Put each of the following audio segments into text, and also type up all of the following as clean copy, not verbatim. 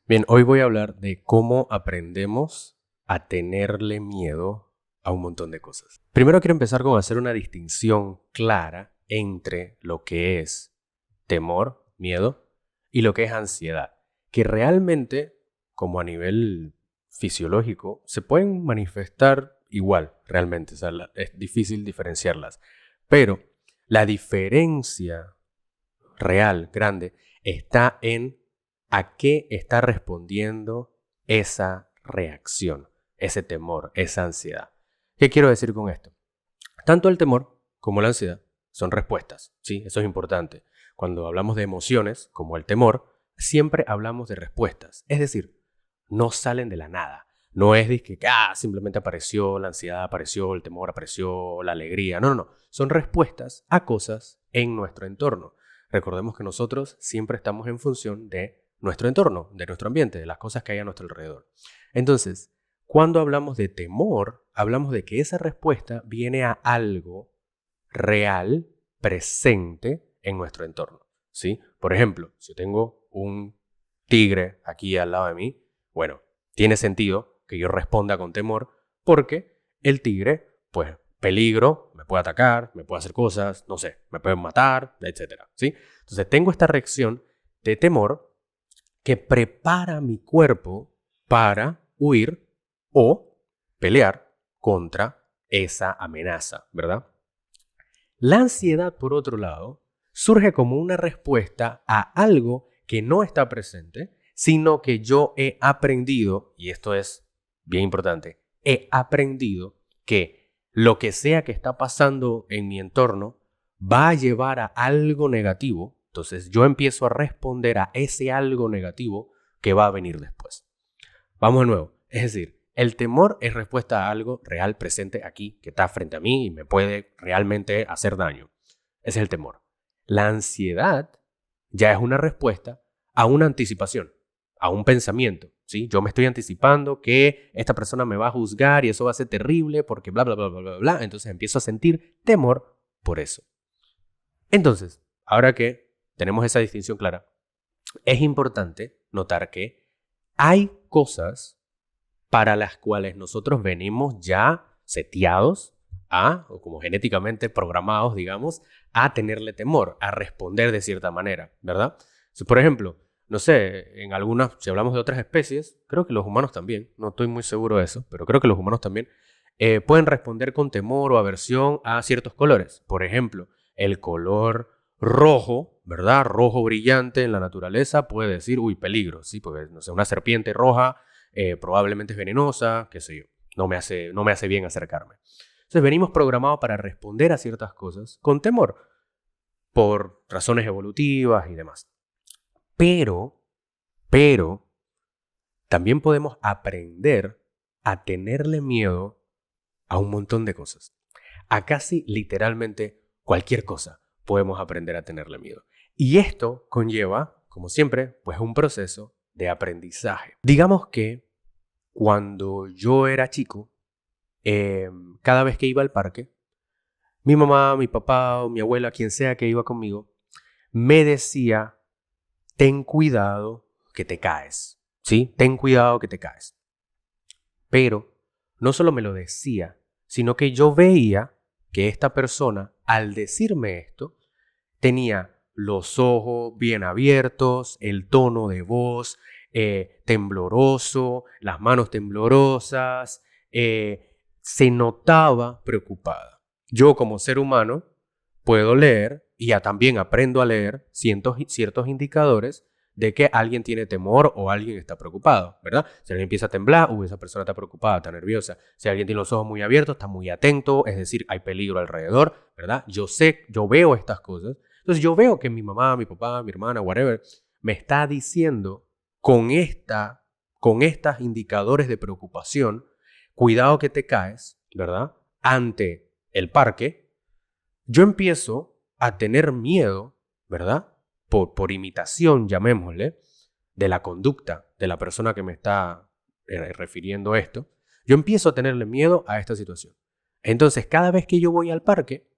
Bien, hoy voy a hablar de cómo aprendemos a tenerle miedo a un montón de cosas. Primero quiero empezar con hacer una distinción clara entre lo que es temor, miedo, y lo que es ansiedad, que realmente, como a nivel fisiológico, se pueden manifestar igual, realmente, o sea, es difícil diferenciarlas. Pero la diferencia real, grande, está en a qué está respondiendo esa reacción, ese temor, esa ansiedad. ¿Qué quiero decir con esto? Tanto el temor como la ansiedad son respuestas, ¿sí? Eso es importante. Cuando hablamos de emociones, como el temor, siempre hablamos de respuestas. Es decir, no salen de la nada. No es de que simplemente apareció la ansiedad, apareció el temor, apareció la alegría. No, no, no. Son respuestas a cosas en nuestro entorno. Recordemos que nosotros siempre estamos en función de nuestro entorno, de nuestro ambiente, de las cosas que hay a nuestro alrededor. Entonces, cuando hablamos de temor, hablamos de que esa respuesta viene a algo real, presente en nuestro entorno, ¿sí? Por ejemplo, si yo tengo un tigre aquí al lado de mí, bueno, tiene sentido que yo responda con temor porque el tigre, pues, peligro, me puede atacar, me puede hacer cosas, no sé, me pueden matar, etcétera, ¿sí? Entonces tengo esta reacción de temor que prepara mi cuerpo para huir o pelear contra esa amenaza, ¿verdad? La ansiedad, por otro lado, surge como una respuesta a algo que no está presente, sino que yo he aprendido, y esto es bien importante, he aprendido que lo que sea que está pasando en mi entorno va a llevar a algo negativo. Entonces yo empiezo a responder a ese algo negativo que va a venir después. Vamos de nuevo. Es decir, el temor es respuesta a algo real presente aquí, que está frente a mí y me puede realmente hacer daño. Ese es el temor. La ansiedad ya es una respuesta a una anticipación, a un pensamiento. ¿Sí? Yo me estoy anticipando que esta persona me va a juzgar y eso va a ser terrible porque bla, bla, bla, bla, bla, bla. Entonces empiezo a sentir temor por eso. Entonces, ahora que tenemos esa distinción clara, es importante notar que hay cosas para las cuales nosotros venimos ya seteados o como genéticamente programados, digamos, a tenerle temor, a responder de cierta manera, ¿verdad? Si, por ejemplo, no sé, en algunas, si hablamos de otras especies, creo que los humanos también, no estoy muy seguro de eso, pero creo que los humanos también pueden responder con temor o aversión a ciertos colores. Por ejemplo, el color rojo, ¿verdad? Rojo brillante en la naturaleza puede decir, uy, peligro, ¿sí? Porque, no sé, una serpiente roja probablemente es venenosa, qué sé yo, no me hace bien acercarme. Entonces venimos programados para responder a ciertas cosas con temor, por razones evolutivas y demás. Pero, también podemos aprender a tenerle miedo a un montón de cosas. A casi literalmente cualquier cosa podemos aprender a tenerle miedo. Y esto conlleva, como siempre, pues un proceso de aprendizaje. Digamos que cuando yo era chico, cada vez que iba al parque, mi mamá, mi papá o mi abuela, quien sea que iba conmigo, me decía, ten cuidado que te caes, ¿sí? Ten cuidado que te caes. Pero no solo me lo decía, sino que yo veía que esta persona, al decirme esto, tenía los ojos bien abiertos, el tono de voz tembloroso, las manos temblorosas, se notaba preocupada. Yo como ser humano puedo leer y ya también aprendo a leer ciertos indicadores de que alguien tiene temor o alguien está preocupado, ¿verdad? Si alguien empieza a temblar, esa persona está preocupada, está nerviosa. Si alguien tiene los ojos muy abiertos, está muy atento, es decir, hay peligro alrededor, ¿verdad? Yo veo estas cosas. Entonces yo veo que mi mamá, mi papá, mi hermana, whatever, me está diciendo con estas indicadores de preocupación, cuidado que te caes, ¿verdad? Ante el parque, yo empiezo a tener miedo, ¿verdad? Por imitación, llamémosle, de la conducta de la persona que me está refiriendo esto, yo empiezo a tenerle miedo a esta situación. Entonces, cada vez que yo voy al parque,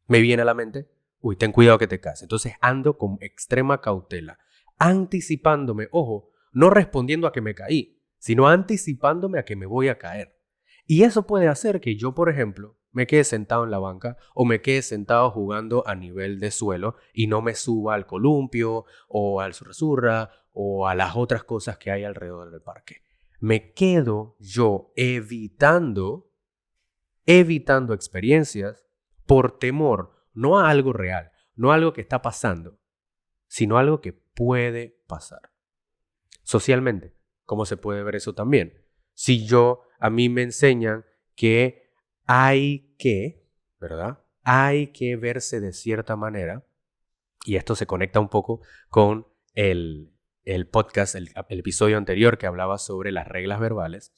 me viene a la mente, ten cuidado que te cases. Entonces ando con extrema cautela, anticipándome, ojo, no respondiendo a que me caí, sino anticipándome a que me voy a caer. Y eso puede hacer que yo, por ejemplo, me quede sentado en la banca o me quede sentado jugando a nivel de suelo y no me suba al columpio o al zurra o a las otras cosas que hay alrededor del parque. Me quedo yo evitando experiencias por temor, no a algo real, no a algo que está pasando, sino a algo que puede pasar. Socialmente, ¿cómo se puede ver eso también? Si a mí me enseñan que ¿verdad? Hay que verse de cierta manera, y esto se conecta un poco con el podcast, el episodio anterior que hablaba sobre las reglas verbales.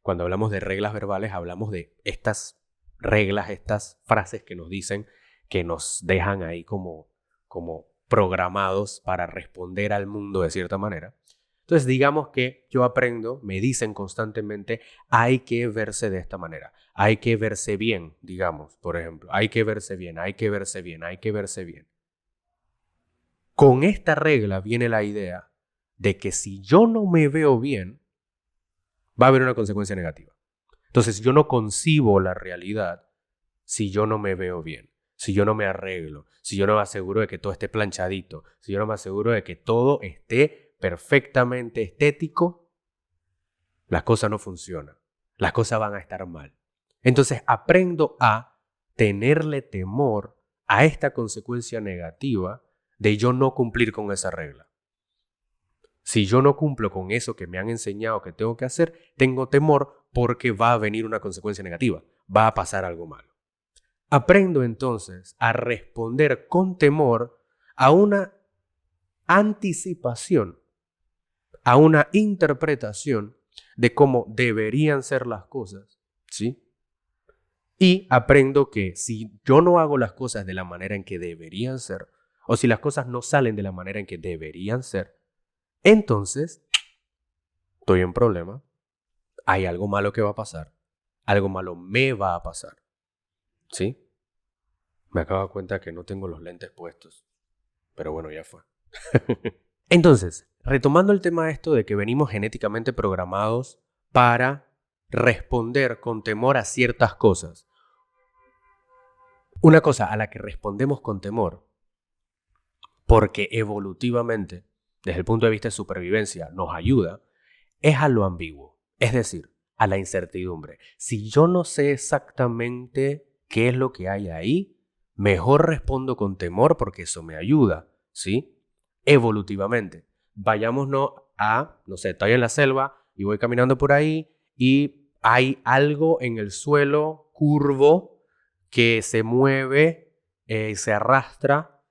Cuando hablamos de reglas verbales, hablamos de estas reglas, estas frases que nos dicen, que nos dejan ahí como programados para responder al mundo de cierta manera. Entonces, digamos que yo aprendo, me dicen constantemente, hay que verse de esta manera, hay que verse bien, digamos, por ejemplo, hay que verse bien, hay que verse bien, hay que verse bien. Con esta regla viene la idea de que si yo no me veo bien, va a haber una consecuencia negativa. Entonces, yo no concibo la realidad si yo no me veo bien, si yo no me arreglo, si yo no me aseguro de que todo esté planchadito, si yo no me aseguro de que todo esté perfectamente estético, las cosas no funcionan, las cosas van a estar mal. Entonces aprendo a tenerle temor a esta consecuencia negativa de yo no cumplir con esa regla. Si yo no cumplo con eso que me han enseñado que tengo que hacer, tengo temor porque va a venir una consecuencia negativa, va a pasar algo malo. Aprendo entonces a responder con temor a una anticipación, a una interpretación de cómo deberían ser las cosas, ¿sí? Y aprendo que si yo no hago las cosas de la manera en que deberían ser, o si las cosas no salen de la manera en que deberían ser, entonces estoy en problema, hay algo malo que va a pasar, algo malo me va a pasar, ¿sí? Me acabo de dar cuenta que no tengo los lentes puestos, pero bueno, ya fue. Entonces, retomando el tema de esto de que venimos genéticamente programados para responder con temor a ciertas cosas. Una cosa a la que respondemos con temor, porque evolutivamente, desde el punto de vista de supervivencia, nos ayuda, es a lo ambiguo, es decir, a la incertidumbre. Si yo no sé exactamente qué es lo que hay ahí, mejor respondo con temor porque eso me ayuda, ¿sí? Evolutivamente. Vayámonos a, no sé, estoy en la selva y voy caminando por ahí y hay algo en el suelo curvo que se mueve, se arrastra.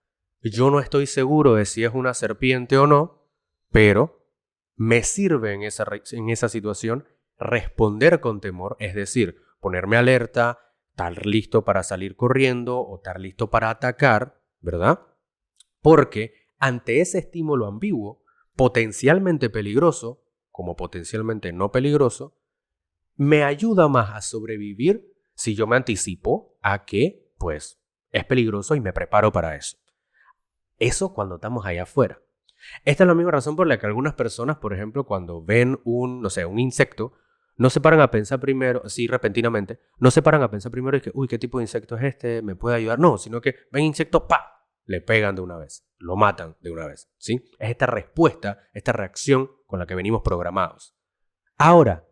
Yo no estoy seguro de si es una serpiente o no, pero me sirve en esa situación responder con temor, es decir, ponerme alerta, estar listo para salir corriendo o estar listo para atacar, ¿verdad? Porque ante ese estímulo ambiguo, potencialmente peligroso, como potencialmente no peligroso, me ayuda más a sobrevivir si yo me anticipo a que, pues, es peligroso y me preparo para eso. Eso cuando estamos allá afuera. Esta es la misma razón por la que algunas personas, por ejemplo, cuando ven un insecto, no se paran a pensar primero, sí, repentinamente, no se paran a pensar primero y que, uy, ¿qué tipo de insecto es este? ¿Me puede ayudar? No, sino que ven insecto, ¡pa! Le pegan de una vez, lo matan de una vez, ¿sí? Es esta respuesta, esta reacción con la que venimos programados. Ahora,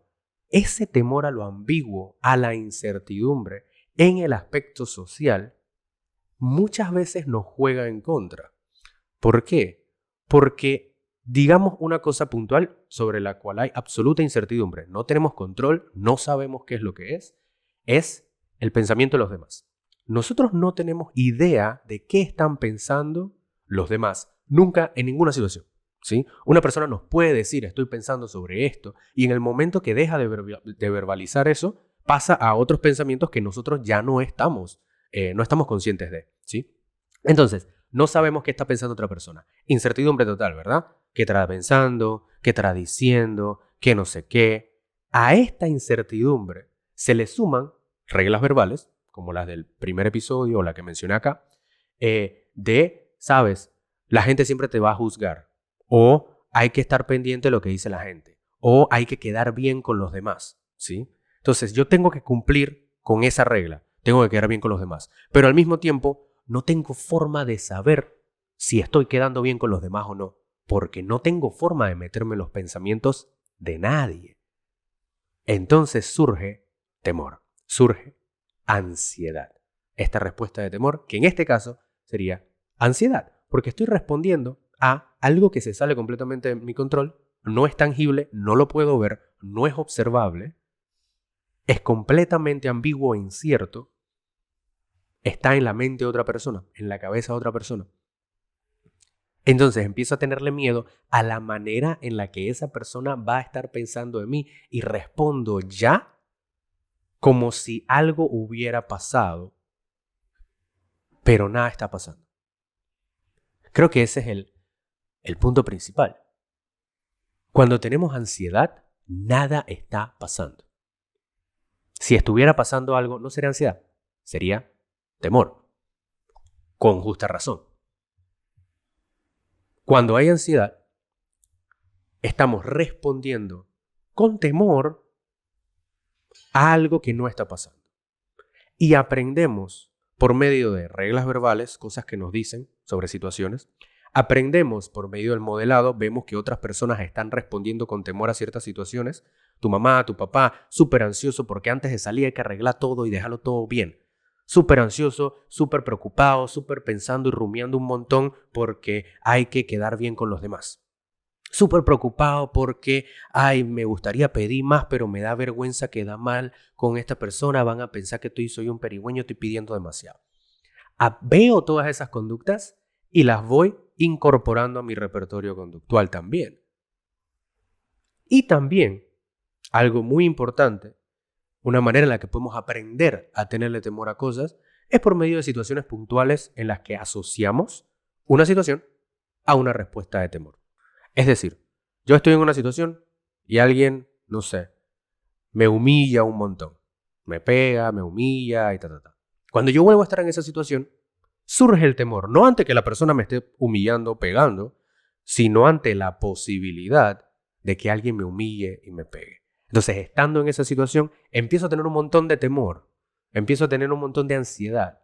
ese temor a lo ambiguo, a la incertidumbre en el aspecto social, muchas veces nos juega en contra. ¿Por qué? Porque digamos una cosa puntual sobre la cual hay absoluta incertidumbre, no tenemos control, no sabemos qué es lo que es el pensamiento de los demás. Nosotros no tenemos idea de qué están pensando los demás, nunca en ninguna situación, ¿sí? Una persona nos puede decir, estoy pensando sobre esto, y en el momento que deja de verbalizar eso, pasa a otros pensamientos que nosotros ya no estamos conscientes de, ¿sí? Entonces, no sabemos qué está pensando otra persona. Incertidumbre total, ¿verdad? ¿Qué estará pensando? ¿Qué estará diciendo? ¿Qué no sé qué? A esta incertidumbre se le suman reglas verbales, como las del primer episodio o la que mencioné acá, ¿sabes? La gente siempre te va a juzgar. O hay que estar pendiente de lo que dice la gente o hay que quedar bien con los demás, ¿sí? Entonces yo tengo que cumplir con esa regla, tengo que quedar bien con los demás, pero al mismo tiempo no tengo forma de saber si estoy quedando bien con los demás o no, porque no tengo forma de meterme en los pensamientos de nadie. Entonces surge temor, surge ansiedad. Esta respuesta de temor, que en este caso sería ansiedad, porque estoy respondiendo a algo que se sale completamente de mi control, no es tangible, no lo puedo ver, no es observable, es completamente ambiguo e incierto, está en la mente de otra persona, en la cabeza de otra persona. Entonces empiezo a tenerle miedo a la manera en la que esa persona va a estar pensando de mí y respondo ya como si algo hubiera pasado, pero nada está pasando. Creo que ese es el punto principal. Cuando tenemos ansiedad, nada está pasando. Si estuviera pasando algo, no sería ansiedad, sería temor, con justa razón. Cuando hay ansiedad, estamos respondiendo con temor a algo que no está pasando. Y aprendemos por medio de reglas verbales, cosas que nos dicen sobre situaciones. Aprendemos por medio del modelado, vemos que otras personas están respondiendo con temor a ciertas situaciones. Tu mamá, tu papá, súper ansioso porque antes de salir hay que arreglar todo y dejarlo todo bien. Súper ansioso, súper preocupado, súper pensando y rumiando un montón porque hay que quedar bien con los demás. Súper preocupado porque, me gustaría pedir más, pero me da vergüenza quedar mal con esta persona. Van a pensar que soy un perigüeño, estoy pidiendo demasiado. Veo todas esas conductas y las voy incorporando a mi repertorio conductual también. Y también, algo muy importante, una manera en la que podemos aprender a tenerle temor a cosas, es por medio de situaciones puntuales en las que asociamos una situación a una respuesta de temor. Es decir, yo estoy en una situación y alguien, no sé, me humilla un montón. Me pega, me humilla y ta. Cuando yo vuelvo a estar en esa situación, surge el temor, no ante que la persona me esté humillando, pegando, sino ante la posibilidad de que alguien me humille y me pegue. Entonces, estando en esa situación, empiezo a tener un montón de temor, empiezo a tener un montón de ansiedad,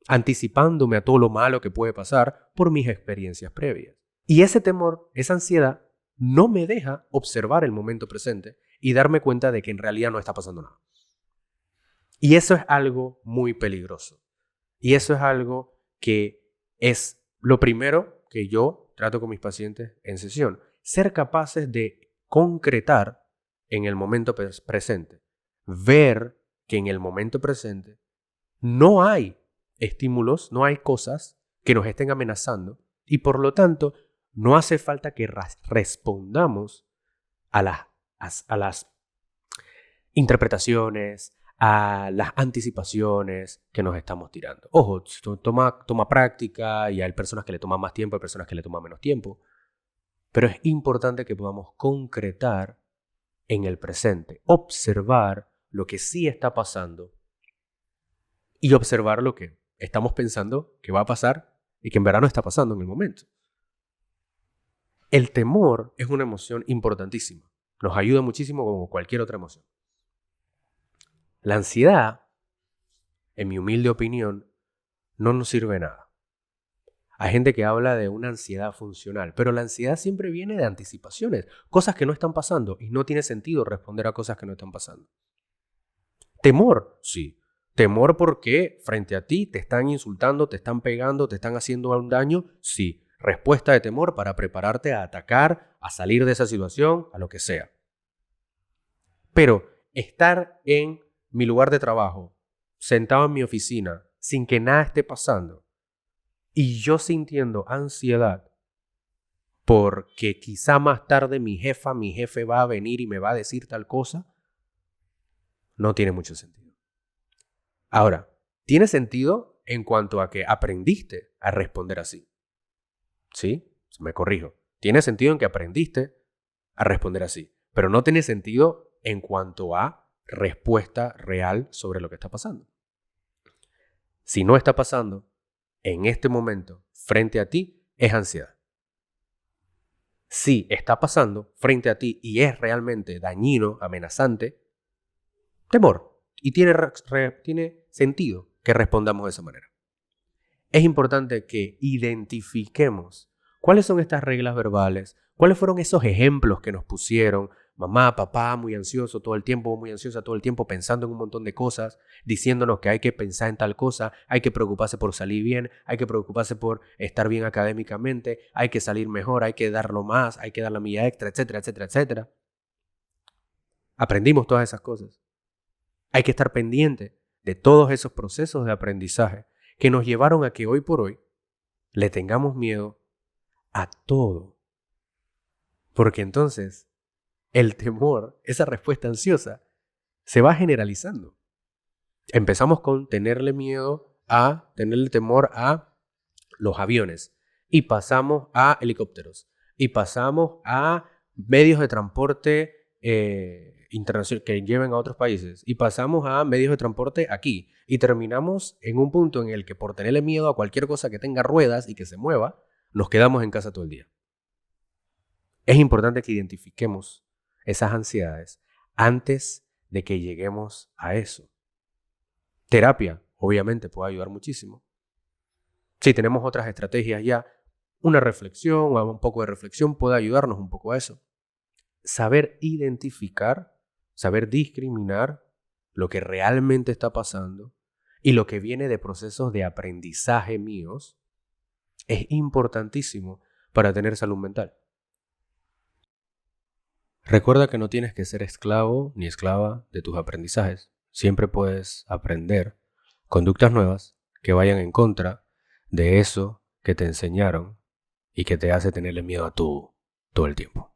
anticipándome a todo lo malo que puede pasar por mis experiencias previas. Y ese temor, esa ansiedad, no me deja observar el momento presente y darme cuenta de que en realidad no está pasando nada. Y eso es algo muy peligroso. Y eso es algo que es lo primero que yo trato con mis pacientes en sesión. Ser capaces de concretar en el momento presente. Ver que en el momento presente no hay estímulos, no hay cosas que nos estén amenazando y por lo tanto no hace falta que respondamos a las interpretaciones, a las anticipaciones que nos estamos tirando. Ojo, toma práctica y hay personas que le toman más tiempo, hay personas que le toman menos tiempo, pero es importante que podamos concretar en el presente, observar lo que sí está pasando y observar lo que estamos pensando que va a pasar y que en verdad no está pasando en el momento. El temor es una emoción importantísima. Nos ayuda muchísimo como cualquier otra emoción. La ansiedad, en mi humilde opinión, no nos sirve de nada. Hay gente que habla de una ansiedad funcional, pero la ansiedad siempre viene de anticipaciones, cosas que no están pasando y no tiene sentido responder a cosas que no están pasando. Temor, sí. Temor porque frente a ti te están insultando, te están pegando, te están haciendo un daño, sí. Respuesta de temor para prepararte a atacar, a salir de esa situación, a lo que sea. Pero estar en mi lugar de trabajo, sentado en mi oficina, sin que nada esté pasando, y yo sintiendo ansiedad porque quizá más tarde mi jefe va a venir y me va a decir tal cosa, no tiene mucho sentido. Ahora, tiene sentido en cuanto a que aprendiste a responder así. ¿Sí? Me corrijo. Tiene sentido en que aprendiste a responder así, pero no tiene sentido en cuanto a respuesta real sobre lo que está pasando. Si no está pasando en este momento frente a ti, es ansiedad. si está pasando frente a ti y es realmente dañino, amenazante, temor. Y tiene sentido que respondamos de esa manera. Es importante que identifiquemos cuáles son estas reglas verbales, cuáles fueron esos ejemplos que nos pusieron. Mamá, papá, muy ansioso todo el tiempo, muy ansiosa todo el tiempo, pensando en un montón de cosas, diciéndonos que hay que pensar en tal cosa, hay que preocuparse por salir bien, hay que preocuparse por estar bien académicamente, hay que salir mejor, hay que darlo más, hay que dar la milla extra, etcétera, etcétera, etcétera. Aprendimos todas esas cosas. Hay que estar pendiente de todos esos procesos de aprendizaje que nos llevaron a que hoy por hoy le tengamos miedo a todo. Porque entonces el temor, esa respuesta ansiosa, se va generalizando. Empezamos con tenerle temor a los aviones, y pasamos a helicópteros, y pasamos a medios de transporte internacional que lleven a otros países, y pasamos a medios de transporte aquí, y terminamos en un punto en el que por tenerle miedo a cualquier cosa que tenga ruedas y que se mueva, nos quedamos en casa todo el día. Es importante que identifiquemos esas ansiedades antes de que lleguemos a eso. Terapia, obviamente, puede ayudar muchísimo. Si tenemos otras estrategias ya, una reflexión o un poco de reflexión puede ayudarnos un poco a eso. Saber identificar, saber discriminar lo que realmente está pasando y lo que viene de procesos de aprendizaje míos es importantísimo para tener salud mental. Recuerda que no tienes que ser esclavo ni esclava de tus aprendizajes. Siempre puedes aprender conductas nuevas que vayan en contra de eso que te enseñaron y que te hace tenerle miedo a todo el tiempo.